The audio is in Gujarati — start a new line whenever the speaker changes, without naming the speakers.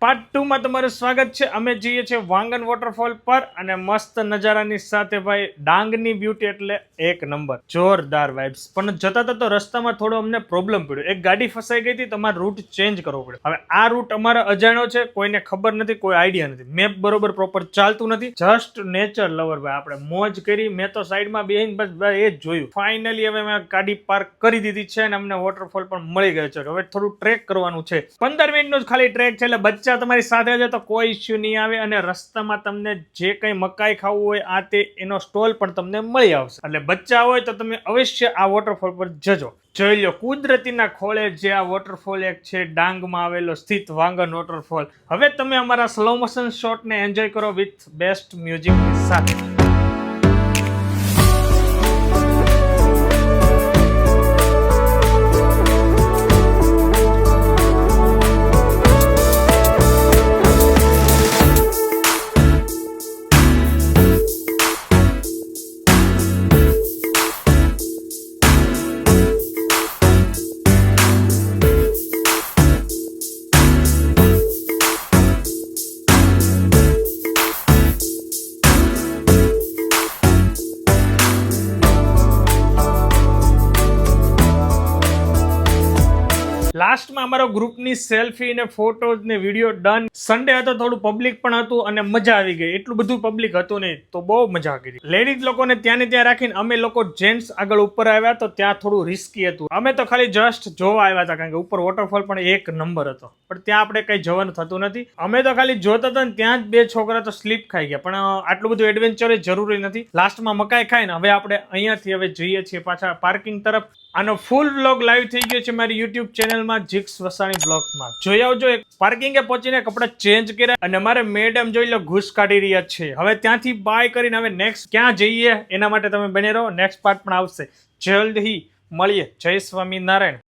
પાર્ટ 2 માં તમારું સ્વાગત છે। અમે જઈએ છીએ વાંગન વોટરફોલ પર અને મસ્ત નજારાની સાથે ભાઈ ડાંગની બ્યુટી એટલે એક નંબર જોરદાર વાઇબ્સ। પણ જતા તો રસ્તામાં થોડો અમને પ્રોબ્લેમ પડ્યો, એક ગાડી ફસાઈ ગઈ હતી, તમારે રૂટ ચેન્જ કરવો પડ્યો। હવે આ રૂટ અમારો અજાણ્યો છે, કોઈને ખબર નથી, કોઈ આઈડિયા નથી, મેપ બરોબર પ્રોપર ચાલતું નથી, જસ્ટ નેચર લવર ભાઈ આપણે મોજ કરી। મેં તો સાઈડમાં બેહીને બસ ભાઈ એ જ જોયું। ફાઇનલી હવે મેં ગાડી પાર્ક કરી દીધી છે અને અમને વોટરફોલ પણ મળી ગયો છે। હવે થોડું ટ્રેક કરવાનું છે, 15 મિનિટનો જ ખાલી ટ્રેક છે, એટલે બચ્ચા તમારી સાથે છે તો કોઈ ઇશ્યુ નહીં આવે। અને રસ્તામાં તમને જે કંઈ મકાઈ ખાવું હોય આ તે એનો સ્ટોલ પણ તમને મળી આવશે, એટલે બચ્ચા હોય તો તમે અવશ્ય આ વોટરફોલ પર જજો। જોઈ લો કુદરતીના ખોળે જે આ વોટરફોલ એક છે, ડાંગમાં આવેલો સ્થિત વાંગન વોટરફોલ। હવે તમે અમારા સ્લો મોશન શોટને એન્જોય કરો વિથ બેસ્ટ મ્યુઝિકની સાથે। લાસ્ટમાં અમારો ગ્રુપની સેલ્ફી ને ફોટોઝ ને વિડીયો ડન। સન્ડે હતો, થોડું પબ્લિક પણ હતું અને મજા આવી ગઈ। એટલું બધું પબ્લિક હતું નહીં તો બહુ મજા કરી। લેડીઝ લોકોને ત્યાં ને ત્યાં રાખીને અમે લોકો જેન્ટ્સ આગળ ઉપર આવ્યા તો ત્યાં થોડું રિસ્કી હતું। અમે તો ખાલી જસ્ટ જોવા આવ્યા હતા, કારણ કે ઉપર વોટરફોલ પણ એક નંબર હતો, પણ ત્યાં આપણે કઈ જવાનું થતું નથી। અમે તો ખાલી જોતા હતા ને ત્યાં જ બે છોકરા તો સ્લીપ ખાઈ ગયા, પણ આટલું બધું એડવેન્ચર જરૂરી નથી। લાસ્ટમાં મકાઈ ખાઈને હવે આપણે અહીંયાથી હવે જઈએ છીએ પાછા પાર્કિંગ તરફ। આનો ફૂલ વ્લોગ લાઈવ થઈ ગયો છે મારી યુટ્યુબ ચેનલમાં જીક્સ વસાણી બ્લોગ્સમાં, જોઈ આવજો। એક પાર્કિંગે પહોંચીને કપડા ચેન્જ કર્યા અને અમારે મેડમ જોઈ લો ઘૂસ કાઢી રહ્યા છે। હવે ત્યાંથી બાય કરીને હવે નેક્સ્ટ ક્યાં જઈએ એના માટે તમે બને રહો, નેક્સ્ટ પાર્ટ પણ આવશે, જલ્દી મળીએ। જય સ્વામિનારાયણ।